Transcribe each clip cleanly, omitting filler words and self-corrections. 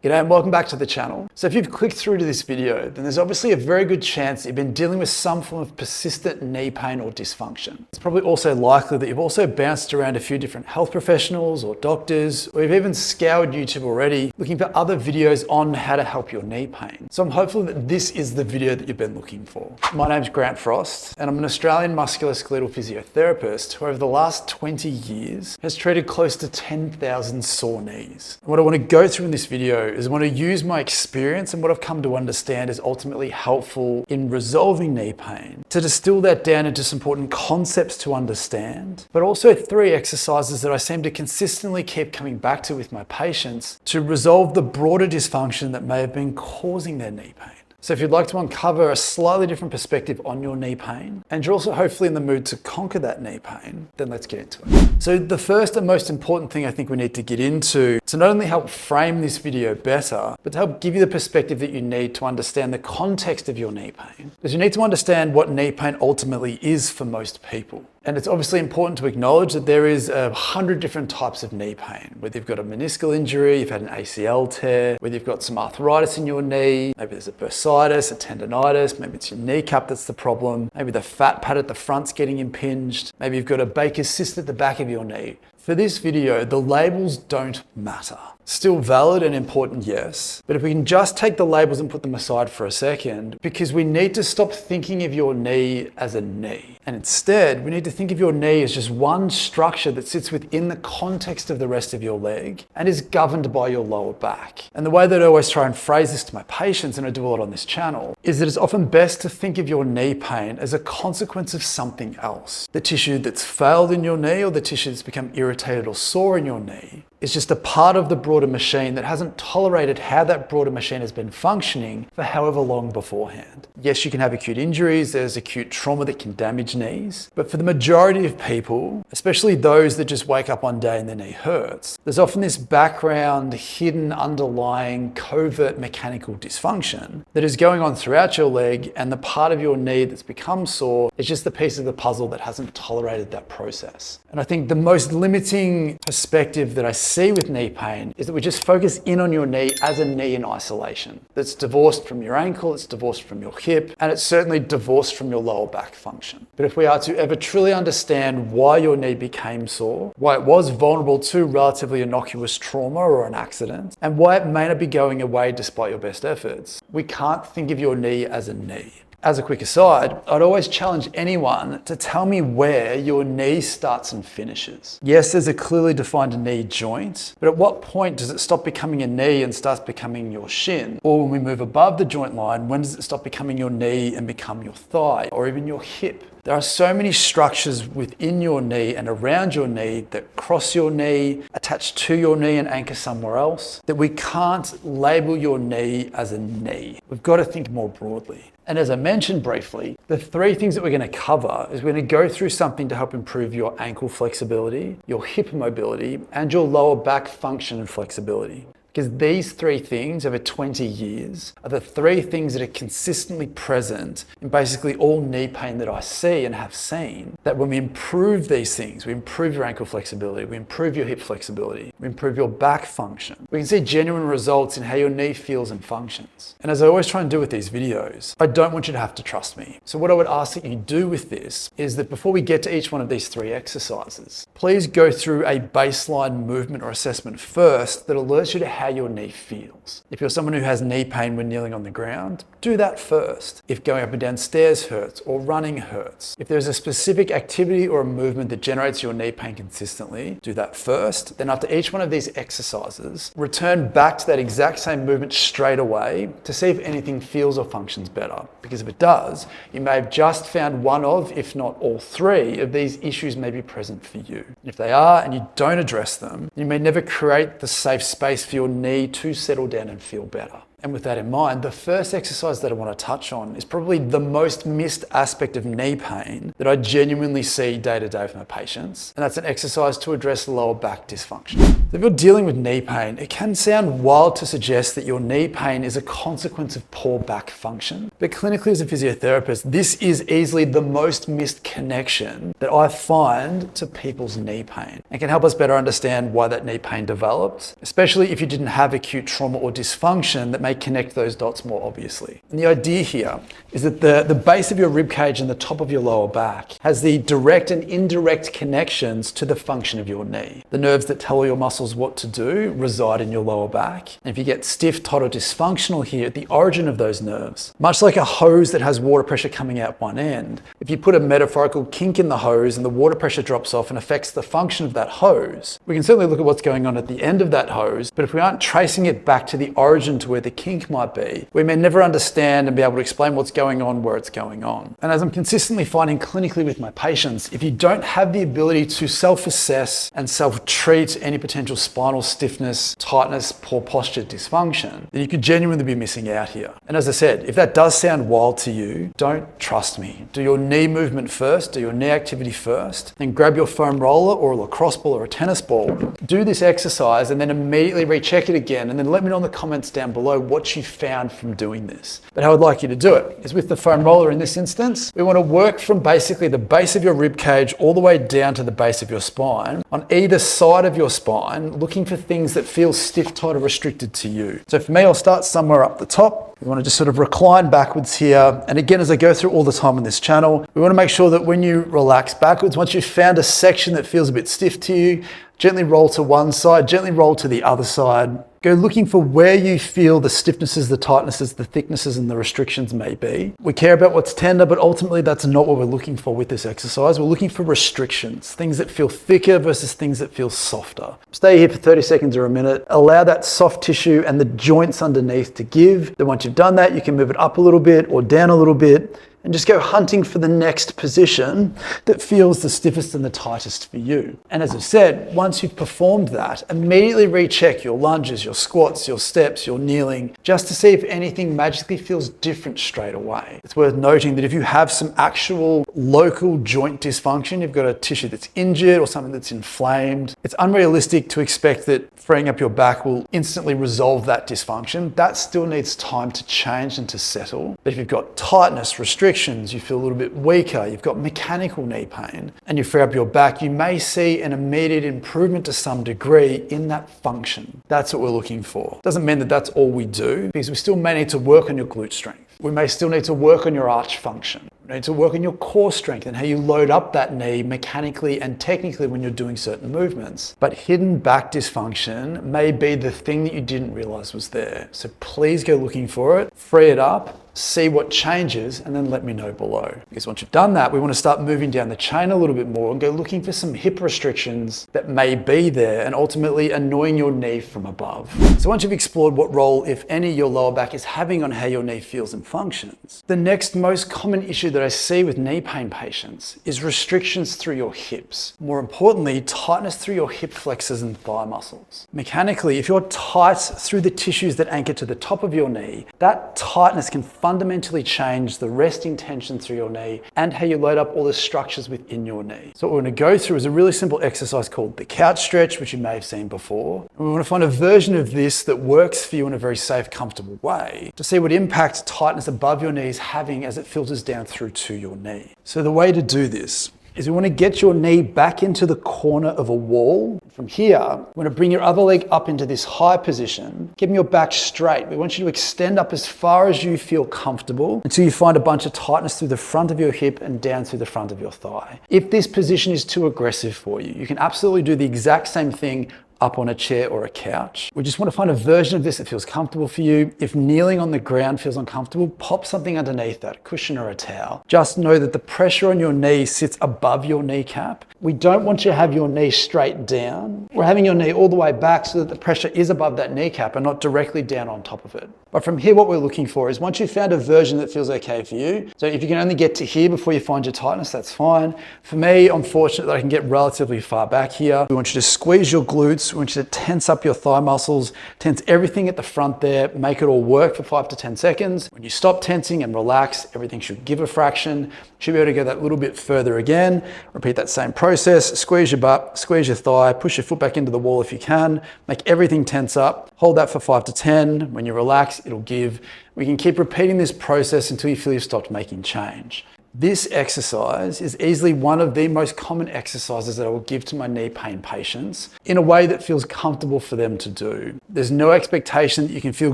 G'day and welcome back to the channel. So if you've clicked through to this video, then there's obviously a very good chance that you've been dealing with some form of persistent knee pain or dysfunction. It's probably also likely that you've also bounced around a few different health professionals or doctors, or you've even scoured YouTube already looking for other videos on how to help your knee pain. So I'm hopeful that this is the video that you've been looking for. My name's Grant Frost, and I'm an Australian musculoskeletal physiotherapist who over the last 20 years has treated close to 10,000 sore knees. And what I want to go through in this video is I want to use my experience and what I've come to understand is ultimately helpful in resolving knee pain, to distill that down into some important concepts to understand, but also 3 exercises that I seem to consistently keep coming back to with my patients to resolve the broader dysfunction that may have been causing their knee pain. So if you'd like to uncover a slightly different perspective on your knee pain, and you're also hopefully in the mood to conquer that knee pain, then let's get into it. So the first and most important thing I think we need to get into to not only help frame this video better, but to help give you the perspective that you need to understand the context of your knee pain. Because you need to understand what knee pain ultimately is for most people. And it's obviously important to acknowledge that there is 100 different types of knee pain. Whether you've got a meniscal injury, you've had an ACL tear, whether you've got some arthritis in your knee, maybe there's a bursitis, a tendonitis, maybe it's your kneecap that's the problem, maybe the fat pad at the front's getting impinged, maybe you've got a Baker's cyst at the back of your knee. For this video, the labels don't matter. Still valid and important, yes, but if we can just take the labels and put them aside for a second, because we need to stop thinking of your knee as a knee. And instead, we need to think of your knee as just one structure that sits within the context of the rest of your leg and is governed by your lower back. And the way that I always try and phrase this to my patients, and I do a lot on this channel, is that it's often best to think of your knee pain as a consequence of something else. The tissue that's failed in your knee or the tissue that's become irritated or sore in your knee is just a part of the broader machine that hasn't tolerated how that broader machine has been functioning for however long beforehand. Yes, you can have acute injuries, there's acute trauma that can damage knees, but for the majority of people, especially those that just wake up one day and their knee hurts, there's often this background, hidden, underlying, covert mechanical dysfunction that is going on throughout your leg, and the part of your knee that's become sore is just the piece of the puzzle that hasn't tolerated that process. And I think the most limiting perspective that I see with knee pain is that we just focus in on your knee as a knee in isolation. That's divorced from your ankle, it's divorced from your hip, and it's certainly divorced from your lower back function. But if we are to ever truly understand why your knee became sore, why it was vulnerable to relatively innocuous trauma or an accident, and why it may not be going away despite your best efforts, we can't think of your knee as a knee. As a quick aside, I'd always challenge anyone to tell me where your knee starts and finishes. Yes, there's a clearly defined knee joint, but at what point does it stop becoming a knee and starts becoming your shin? Or when we move above the joint line, when does it stop becoming your knee and become your thigh or even your hip? There are so many structures within your knee and around your knee that cross your knee, attach to your knee and anchor somewhere else, that we can't label your knee as a knee. We've got to think more broadly. And as I mentioned briefly, the 3 things that we're going to cover is we're going to go through something to help improve your ankle flexibility, your hip mobility, and your lower back function and flexibility. Because these 3 things over 20 years are the 3 things that are consistently present in basically all knee pain that I see and have seen. That when we improve these things, we improve your ankle flexibility, we improve your hip flexibility, we improve your back function, we can see genuine results in how your knee feels and functions. And as I always try and do with these videos, I don't want you to have to trust me. So what I would ask that you do with this is that before we get to each one of these 3 exercises, please go through a baseline movement or assessment first that alerts you to how your knee feels. If you're someone who has knee pain when kneeling on the ground, do that first. If going up and down stairs hurts or running hurts, if there's a specific activity or a movement that generates your knee pain consistently, do that first. Then after each one of these exercises, return back to that exact same movement straight away to see if anything feels or functions better. Because if it does, you may have just found one of, if not all 3 of these issues may be present for you. If they are and you don't address them, you may never create the safe space for your knee to settle down and feel better. And with that in mind, the first exercise that I want to touch on is probably the most missed aspect of knee pain that I genuinely see day to day with my patients. And that's an exercise to address lower back dysfunction. If you're dealing with knee pain, it can sound wild to suggest that your knee pain is a consequence of poor back function. But clinically as a physiotherapist, this is easily the most missed connection that I find to people's knee pain. It can help us better understand why that knee pain developed, especially if you didn't have acute trauma or dysfunction that may connect those dots more obviously. And the idea here is that the base of your rib cage and the top of your lower back has the direct and indirect connections to the function of your knee. The nerves that tell your muscles what to do reside in your lower back. And if you get stiff, taut, or dysfunctional here at the origin of those nerves, much like a hose that has water pressure coming out one end, if you put a metaphorical kink in the hose and the water pressure drops off and affects the function of that hose, we can certainly look at what's going on at the end of that hose, but if we aren't tracing it back to the origin to where the kink might be, we may never understand and be able to explain what's going on where it's going on. And as I'm consistently finding clinically with my patients, if you don't have the ability to self-assess and self-treat any potential spinal stiffness, tightness, poor posture, dysfunction, then you could genuinely be missing out here. And as I said, if that does sound wild to you, don't trust me. Do your knee movement first, do your knee activity first, then grab your foam roller or a lacrosse ball or a tennis ball, do this exercise and then immediately recheck it again, and then let me know in the comments down below what you found from doing this. But how I'd like you to do it is with the foam roller in this instance, we want to work from basically the base of your rib cage all the way down to the base of your spine, on either side of your spine, looking for things that feel stiff, tight, or restricted to you. So for me, I'll start somewhere up the top. We want to just sort of recline backwards here. And again, as I go through all the time on this channel, we want to make sure that when you relax backwards, once you've found a section that feels a bit stiff to you, gently roll to one side, gently roll to the other side. Go looking for where you feel the stiffnesses, the tightnesses, the thicknesses, and the restrictions may be. We care about what's tender, but ultimately that's not what we're looking for with this exercise. We're looking for restrictions, things that feel thicker versus things that feel softer. Stay here for 30 seconds or a minute. Allow that soft tissue and the joints underneath to give. Then once you've done that, you can move it up a little bit or down a little bit, and just go hunting for the next position that feels the stiffest and the tightest for you. And as I've said, once you've performed that, immediately recheck your lunges, your squats, your steps, your kneeling, just to see if anything magically feels different straight away. It's worth noting that if you have some actual local joint dysfunction, you've got a tissue that's injured or something that's inflamed, it's unrealistic to expect that freeing up your back will instantly resolve that dysfunction. That still needs time to change and to settle. But if you've got tightness, restriction, you feel a little bit weaker, you've got mechanical knee pain, and you free up your back, you may see an immediate improvement to some degree in that function. That's what we're looking for. Doesn't mean that that's all we do, because we still may need to work on your glute strength. We may still need to work on your arch function. We need to work on your core strength and how you load up that knee mechanically and technically when you're doing certain movements. But hidden back dysfunction may be the thing that you didn't realize was there. So please go looking for it, free it up, see what changes, and then let me know below. Because once you've done that, we want to start moving down the chain a little bit more and go looking for some hip restrictions that may be there and ultimately annoying your knee from above. So once you've explored what role, if any, your lower back is having on how your knee feels and functions, the next most common issue that I see with knee pain patients is restrictions through your hips. More importantly, tightness through your hip flexors and thigh muscles. Mechanically, if you're tight through the tissues that anchor to the top of your knee, that tightness can fundamentally change the resting tension through your knee and how you load up all the structures within your knee. So what we're going to go through is a really simple exercise called the couch stretch, which you may have seen before. And we want to find a version of this that works for you in a very safe, comfortable way to see what impact tightness above your knee is having as it filters down through to your knee. So the way to do this is we want to get your knee back into the corner of a wall. From here, we want to bring your other leg up into this high position, keeping your back straight. We want you to extend up as far as you feel comfortable until you find a bunch of tightness through the front of your hip and down through the front of your thigh. If this position is too aggressive for you, you can absolutely do the exact same thing up on a chair or a couch. We just want to find a version of this that feels comfortable for you. If kneeling on the ground feels uncomfortable, pop something underneath that, a cushion or a towel. Just know that the pressure on your knee sits above your kneecap. We don't want you to have your knee straight down. We're having your knee all the way back so that the pressure is above that kneecap and not directly down on top of it. But from here, what we're looking for is once you've found a version that feels okay for you, so if you can only get to here before you find your tightness, that's fine. For me, I'm fortunate that I can get relatively far back here. We want you to squeeze your glutes glutes. We want you to tense up your thigh muscles, tense everything at the front there, make it all work for 5 to 10 seconds. When you stop tensing and relax, everything should give a fraction. You should be able to go that little bit further again. Repeat that same process. Squeeze your butt, squeeze your thigh, push your foot back into the wall if you can. Make everything tense up. Hold that for 5 to 10. When you relax, it'll give. We can keep repeating this process until you feel you've stopped making change. This exercise is easily one of the most common exercises that I will give to my knee pain patients in a way that feels comfortable for them to do. There's no expectation that you can feel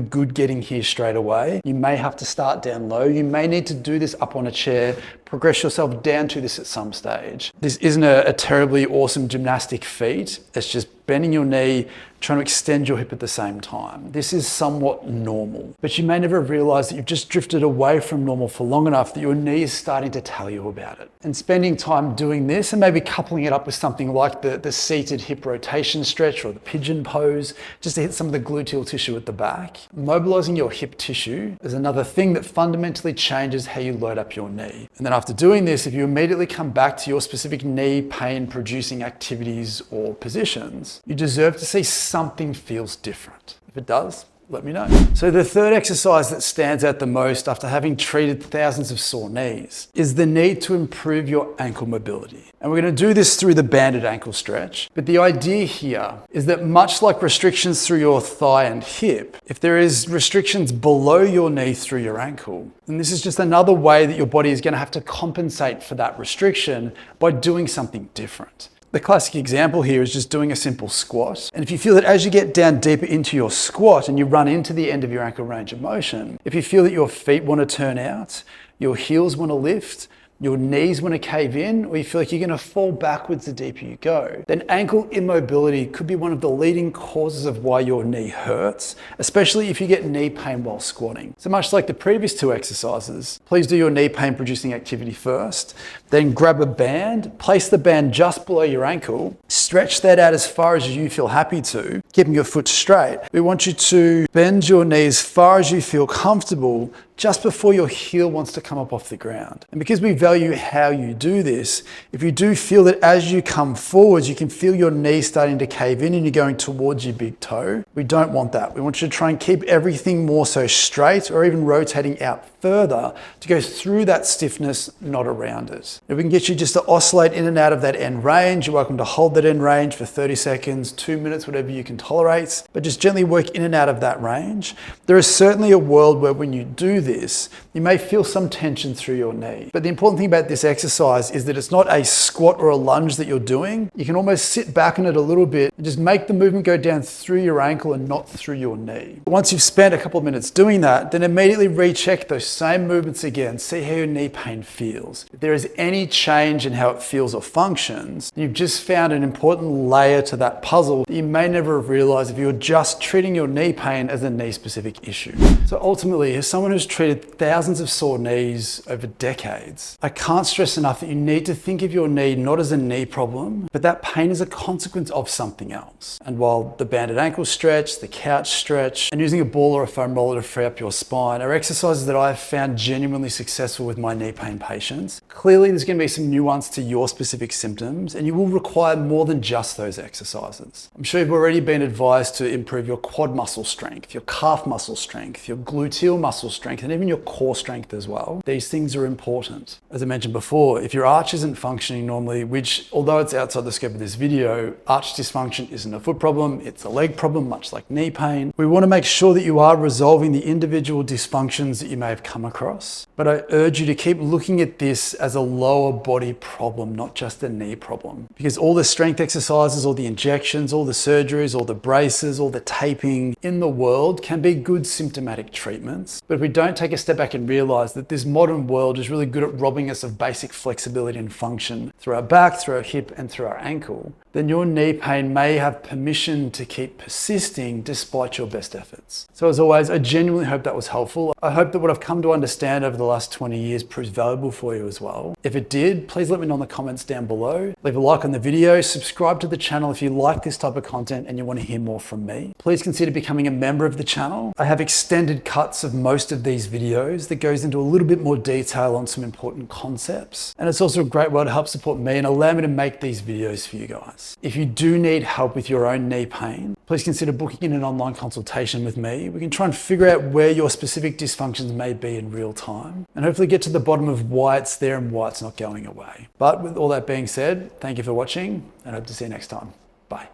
good getting here straight away. You may have to start down low. You may need to do this up on a chair, progress yourself down to this at some stage. This isn't a terribly awesome gymnastic feat. It's just bending your knee, trying to extend your hip at the same time. This is somewhat normal, but you may never realize that you've just drifted away from normal for long enough that your knee is starting to tell you about it. And spending time doing this and maybe coupling it up with something like the seated hip rotation stretch or the pigeon pose, just to hit some of the gluteal tissue at the back. Mobilizing your hip tissue is another thing that fundamentally changes how you load up your knee. And then after doing this, if you immediately come back to your specific knee pain producing activities or positions, you deserve to see something feels different. If it does, let me know. So the third exercise that stands out the most after having treated thousands of sore knees is the need to improve your ankle mobility. And we're going to do this through the banded ankle stretch. But the idea here is that much like restrictions through your thigh and hip, if there is restrictions below your knee through your ankle, then this is just another way that your body is going to have to compensate for that restriction by doing something different. The classic example here is just doing a simple squat. And if you feel that as you get down deeper into your squat and you run into the end of your ankle range of motion, if you feel that your feet want to turn out, your heels want to lift, your knees want to cave in, or you feel like you're going to fall backwards the deeper you go, then ankle immobility could be one of the leading causes of why your knee hurts, especially if you get knee pain while squatting. So much like the previous two exercises, please do your knee pain producing activity first, then grab a band, place the band just below your ankle, stretch that out as far as you feel happy to, keeping your foot straight. We want you to bend your knee as far as you feel comfortable just before your heel wants to come up off the ground. And because we value how you do this, if you do feel that as you come forwards, you can feel your knee starting to cave in and you're going towards your big toe, we don't want that. We want you to try and keep everything more so straight or even rotating out further to go through that stiffness, not around it. If we can get you just to oscillate in and out of that end range, you're welcome to hold that end range for 30 seconds, 2 minutes, whatever you can tolerate, but just gently work in and out of that range. There is certainly a world where when you do this, you may feel some tension through your knee. But the important thing about this exercise is that it's not a squat or a lunge that you're doing. You can almost sit back on it a little bit and just make the movement go down through your ankle and not through your knee. Once you've spent a couple of minutes doing that, then immediately recheck those same movements again, see how your knee pain feels. If there is any change in how it feels or functions, you've just found an important layer to that puzzle that you may never have realized if you were just treating your knee pain as a knee specific issue. So ultimately, as someone who's treated thousands of sore knees over decades, I can't stress enough that you need to think of your knee not as a knee problem, but that pain is a consequence of something else. And while the banded ankle stretch, the couch stretch, and using a ball or a foam roller to free up your spine are exercises that I've found genuinely successful with my knee pain patients, clearly there's going to be some nuance to your specific symptoms, and you will require more than just those exercises. I'm sure you've already been advised to improve your quad muscle strength, your calf muscle strength, your gluteal muscle strength, and even your core strength as well. These things are important. As I mentioned before, if your arch isn't functioning normally, which although it's outside the scope of this video, arch dysfunction isn't a foot problem, it's a leg problem, much like knee pain. We want to make sure that you are resolving the individual dysfunctions that you may have come across. But I urge you to keep looking at this as a lower body problem, not just a knee problem. Because all the strength exercises, all the injections, all the surgeries, all the braces, all the taping in the world can be good symptomatic treatments. But if we don't take a step back and realize that this modern world is really good at robbing us of basic flexibility and function through our back, through our hip, and through our ankle, then your knee pain may have permission to keep persisting despite your best efforts. So as always, I genuinely hope that was helpful. I hope that what I've come to understand over the last 20 years proves valuable for you as well. If it did, please let me know in the comments down below. Leave a like on the video, subscribe to the channel if you like this type of content and you want to hear more from me. Please consider becoming a member of the channel. I have extended cuts of most of these videos that goes into a little bit more detail on some important concepts. And it's also a great way to help support me and allow me to make these videos for you guys. months. If you do need help with your own knee pain, please consider booking in an online consultation with me. We can try and figure out where your specific dysfunctions may be in real time and hopefully get to the bottom of why it's there and why it's not going away. But with all that being said, thank you for watching and hope to see you next time. Bye.